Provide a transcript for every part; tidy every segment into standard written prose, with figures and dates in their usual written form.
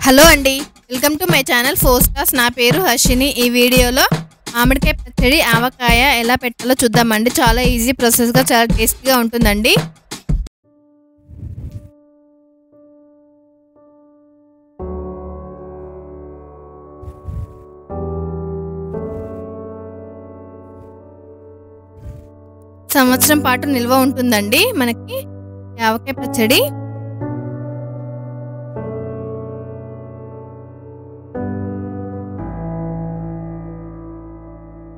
Hello అండి, welcome to my channel 4 stars. నా పేరు హర్షిని. ఈ వీడియోలో మామిడికాయ పచ్చడి ఆవకాయ ఎలా పెట్టాలో చూద్దామండి. చాలా ఈజీ ప్రాసెస్గా చాలా టేస్టీగా ఉంటుందండి. సంవత్సరం పాటు నిల్వ ఉంటుందండి మనకి ఆవకాయ పచ్చడి.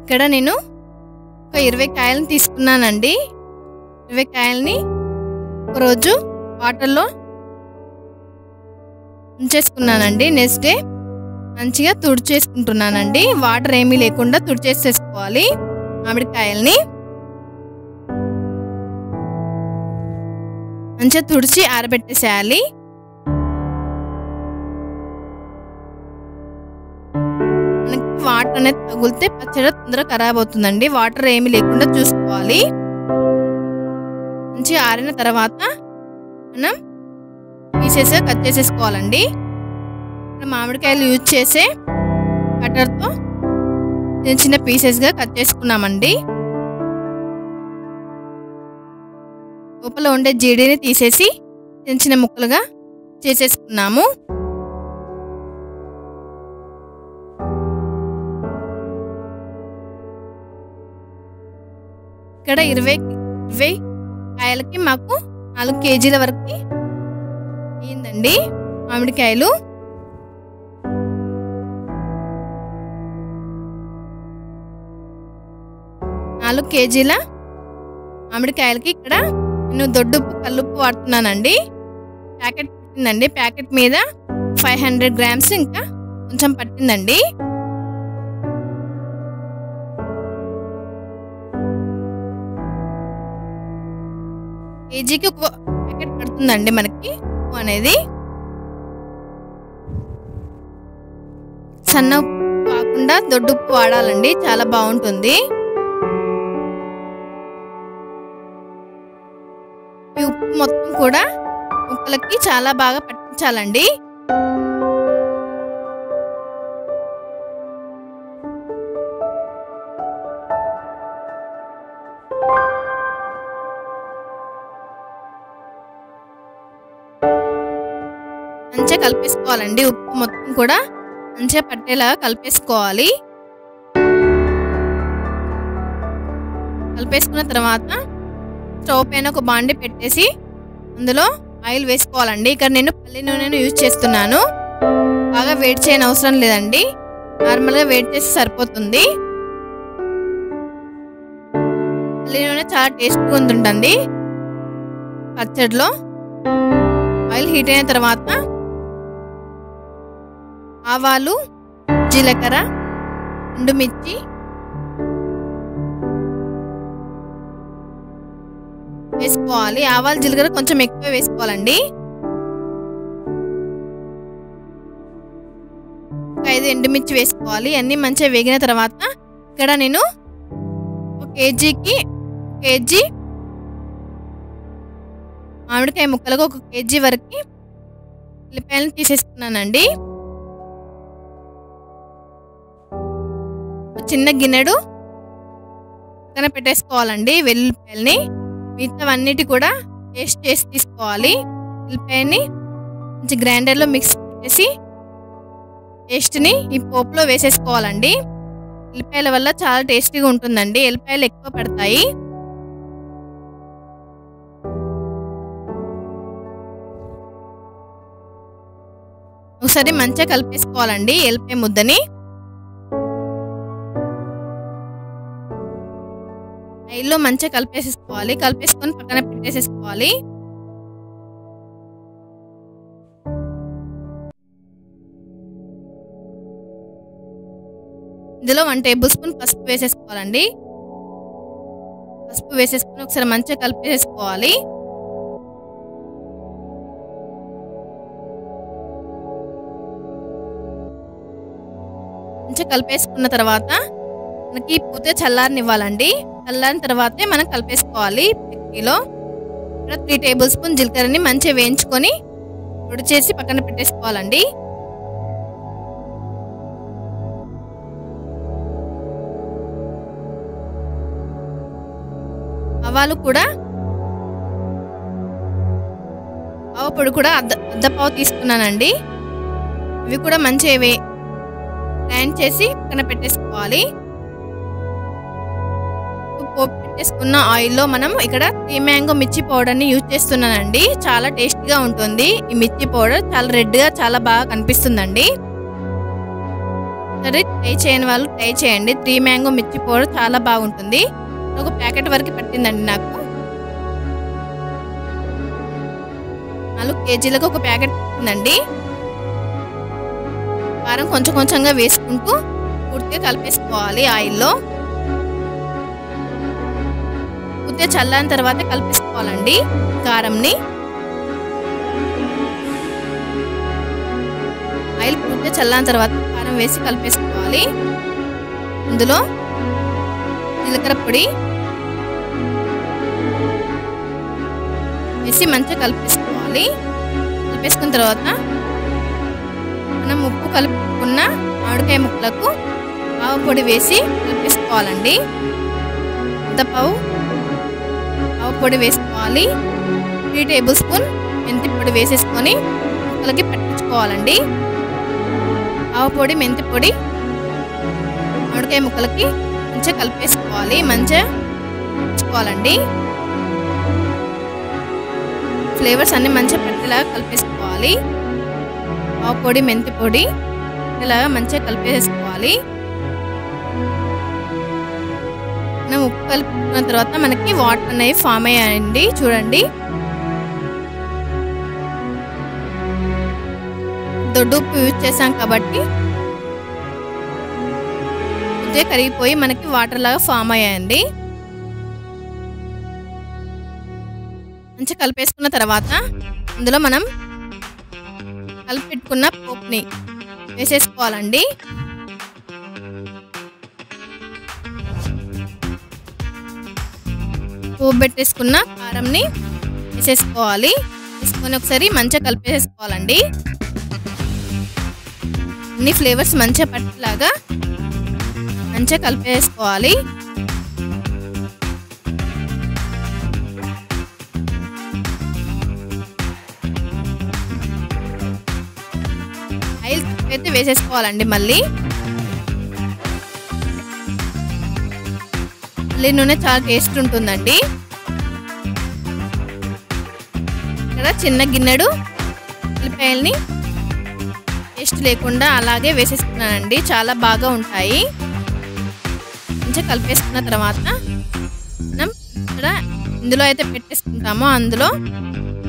ఇక్కడ నేను ఒక 20 కాయలను తీసుకున్నానండి. 20 కాయలని ఒకరోజు వాటర్లో ఉంచేసుకున్నానండి. నెక్స్ట్ డే మంచిగా తుడిచేసుకుంటున్నానండి. వాటర్ ఏమీ లేకుండా తుడిచేసేసుకోవాలి మామిడికాయల్ని. మంచిగా తుడిచి ఆరబెట్టేసేయాలి. వాటర్ అనేది తగిలితే పచ్చడి తొందరగా ఖరాబ్ అవుతుందండి. వాటర్ ఏమీ లేకుండా చూసుకోవాలి. మంచిగా ఆరిన తర్వాత మనం పీసెస్గా కట్ చేసేసుకోవాలండి. మామిడికాయలు యూజ్ చేసే కట్టర్తో చిన్న చిన్న పీసెస్గా కట్ చేసుకున్నామండి. లోపల ఉండే జీడిని తీసేసి చిన్న చిన్న ముక్కలుగా చేసేసుకున్నాము. ఇక్కడ 20 కాయలకి మాకు 4 కేజీల వరకు అయిందండి మామిడికాయలు. నాలుగు కేజీల మామిడికాయలకి ఇక్కడ నేను దొడ్డుప్పు కల్లుప్పు వాడుతున్నానండి. ప్యాకెట్ పట్టిందండి. ప్యాకెట్ మీద 500 గ్రామ్స్ ఇంకా కొంచెం పట్టిందండి. కేజీకి ఒక ప్యాకెట్ పడుతుందండి మనకి ఉప్పు అనేది. సన్న ఉప్పు కాకుండా దొడ్డు ఉప్పు వాడాలండి, చాలా బాగుంటుంది. ఈ ఉప్పు మొత్తం కూడా ముక్కలకి చాలా బాగా పట్టించాలండి. మంచిగా కలిపేసుకోవాలండి. ఉప్పు మొత్తం కూడా మంచిగా పట్టేలాగా కలిపేసుకోవాలి. కలిపేసుకున్న తర్వాత స్టవ్ పైన ఒక బాండి పెట్టేసి అందులో ఆయిల్ వేసుకోవాలండి. ఇక్కడ నేను పల్లి నూనెను యూజ్ చేస్తున్నాను. బాగా వేడి చేయని అవసరం లేదండి, నార్మల్గా వేడి చేసి సరిపోతుంది. పల్లి నూనె చాలా టేస్ట్గా ఉంటుంది పచ్చడిలో. ఆయిల్ హీట్ అయిన తర్వాత ఆవాలు, జీలకర్ర, ఎండుమిర్చి, వేసుకోవాలి. ఆవాలు జీలకర్ర కొంచెం ఎక్కువ వేసుకోవాలండి. 5 ఎండుమిర్చి వేసుకోవాలి. అన్నీ మంచిగా వేగిన తర్వాత ఇక్కడ నేను 1 కేజీ మామిడికాయ ముక్కలకు 1 కేజీ వరకు ఉల్లిపాయలను తీసేసుకున్నానండి. చిన్న గిన్నెడు పక్కన పెట్టేసుకోవాలండి వెల్లుల్లిపాయలని. మిగతావన్నిటి కూడా పేస్ట్ చేసి తీసుకోవాలి. ఉల్లిపాయని మంచి గ్రైండర్లో మిక్స్ చేసి పేస్ట్ని ఈ పోపులో వేసేసుకోవాలండి. ఉల్లిపాయల వల్ల చాలా టేస్టీగా ఉంటుందండి. ఎల్లిపాయలు ఎక్కువ పడతాయి. ఒకసారి మంచిగా కలిపేసుకోవాలండి ఎల్లిపాయ ముద్దని. ఆయిల్లో మంచిగా కలిపేసేసుకోవాలి. కలిపేసుకొని పక్కన పెట్టేసేసుకోవాలి. ఇందులో 1 టేబుల్ స్పూన్ పసుపు వేసేసుకోవాలండి. పసుపు వేసేసుకొని ఒకసారి మంచిగా కలిపేసేసుకోవాలి. మంచిగా కలిపేసుకున్న తర్వాత మనకి పూర్తిగా చల్లారనివ్వాలండి. చల్లారిన తర్వాతే మనం కలిపేసుకోవాలి. మిక్సీలో 3 టేబుల్ స్పూన్ జీలకర్రని మంచిగా వేయించుకొని పొడి చేసి పక్కన పెట్టేసుకోవాలండి. ఆవాలు కూడా ఆవ పొడి కూడా అద్దపావు తీసుకున్నానండి. ఇవి కూడా మంచివి గ్రైండ్ చేసి పక్కన పెట్టేసుకోవాలి. పోపు పెట్టేసుకున్న ఆయిల్లో మనం ఇక్కడ 3 మ్యాంగో మిర్చి పౌడర్ని యూజ్ చేస్తున్నానండి. చాలా టేస్టీగా ఉంటుంది. ఈ మిర్చి పౌడర్ చాలా రెడ్గా చాలా బాగా కనిపిస్తుందండి. సరే, ట్రై చేయని వాళ్ళు ట్రై చేయండి. 3 మ్యాంగో మిర్చి పౌడర్ చాలా బాగుంటుంది. ఒక ప్యాకెట్ వరకు పట్టిందండి నాకు. 4 కేజీలకు ఒక ప్యాకెట్ పట్టిందండి. కారం కొంచెం కొంచెంగా వేసుకుంటూ పూర్తిగా కలిపేసుకోవాలి ఆయిల్లో. పూర్తిగా చల్లారిన తర్వాత కలిపేసుకోవాలండి కారంని. ఆయిల్ పూర్తిగా చల్లారిన తర్వాత కారం వేసి కలిపేసుకోవాలి. ఇందులో జీలకర్ర పొడి వేసి మంచిగా కలిపేసుకోవాలి. కలిపేసుకున్న తర్వాత మనం ఉప్పు కలుపుకున్న మామిడికాయ ముక్కలకు ఆవ పొడి వేసి కలిపేసుకోవాలండి. అద్దపావు ఆవ పొడి వేసుకోవాలి. 3 టేబుల్ స్పూన్ మెంతి పొడి వేసేసుకొని ముక్కలకి పట్టించుకోవాలండి. ఆవ పొడి, మెంతి పొడి మామిడికాయ ముక్కలకి మంచిగా కలిపేసుకోవాలి. మంచిగా పట్టించుకోవాలండి. ఫ్లేవర్స్ అన్ని మంచిగా పట్టేలాగా కలిపేసుకోవాలి. ఆవ పొడి, మెంతి పొడి ఇలాగా మంచిగా కలిపేసుకోవాలి. మనం ఉప్పు కలుపుకున్న తర్వాత మనకి వాటర్ అనేవి ఫామ్ అయ్యాయండి. చూడండి, దొడ్డు ఉప్పు యూజ్ చేసాం కాబట్టి ఇదే కరిగిపోయి మనకి వాటర్ లాగా ఫామ్ అయ్యాయండి. మంచిగా కలిపేసుకున్న తర్వాత అందులో మనం కలిపి పెట్టుకున్న పోపుని వేసేసుకోవాలండి. పోపు పెట్టేసుకున్న కారంని వేసేసుకోవాలి. వేసుకొని ఒకసారి మంచిగా కలిపేసుకోవాలండి. అన్ని ఫ్లేవర్స్ మంచిగా పట్టేలాగా మంచిగా కలిపేసుకోవాలి. ఆయిల్ అయితే వేసేసుకోవాలండి. మళ్ళీ నూనె చాలా టేస్ట్ ఉంటుందండి. ఇక్కడ చిన్న గిన్నెడు ఉల్లిపాయల్ని టేస్ట్ లేకుండా అలాగే వేసేసుకున్నానండి. చాలా బాగా ఉంటాయి. మంచిగా కలిపేసుకున్న తర్వాత మనం ఇక్కడ ఇందులో అయితే పెట్టేసుకుంటామో అందులో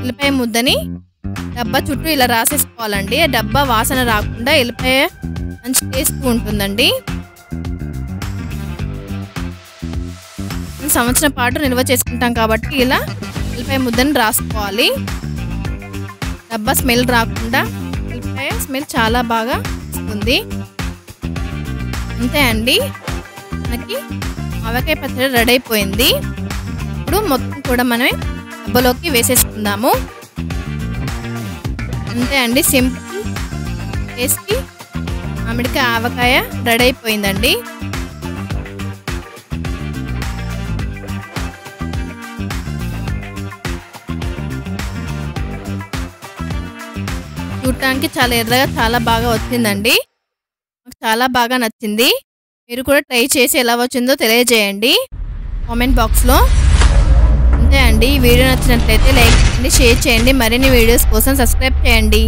ఉల్లిపాయ ముద్దని డబ్బా చుట్టూ ఇలా రాసేసుకోవాలండి. డబ్బా వాసన రాకుండా ఎల్లిపాయ మంచి టేస్ట్ ఉంటుందండి. సంవత్సరం పాటు నిల్వ చేసుకుంటాం కాబట్టి ఇలా ఎల్లిపాయ ముద్దని రాసుకోవాలి. డబ్బా స్మెల్ రాకుండా ఎల్లిపాయ స్మెల్ చాలా బాగా వస్తుంది. అంతే అండి, మనకి ఆవకాయ పచ్చడి రెడీ అయిపోయింది. ఇప్పుడు మొత్తం కూడా మనం డబ్బాలోకి వేసేసుకుందాము. అంతే అండి, సింపుల్ టేస్టీ మామిడికాయ ఆవకాయ రెడీ అయిపోయిందండి. చూడటానికి చాలా ఎర్రగా చాలా బాగా వచ్చిందండి. నాకు చాలా బాగా నచ్చింది. మీరు కూడా ట్రై చేసి ఎలా వచ్చిందో తెలియజేయండి కామెంట్ బాక్స్లో. అంతే అండి, ఈ వీడియో నచ్చినట్లయితే లైక్ చేయండి, షేర్ చేయండి. మరిన్ని వీడియోస్ కోసం సబ్స్క్రైబ్ చేయండి.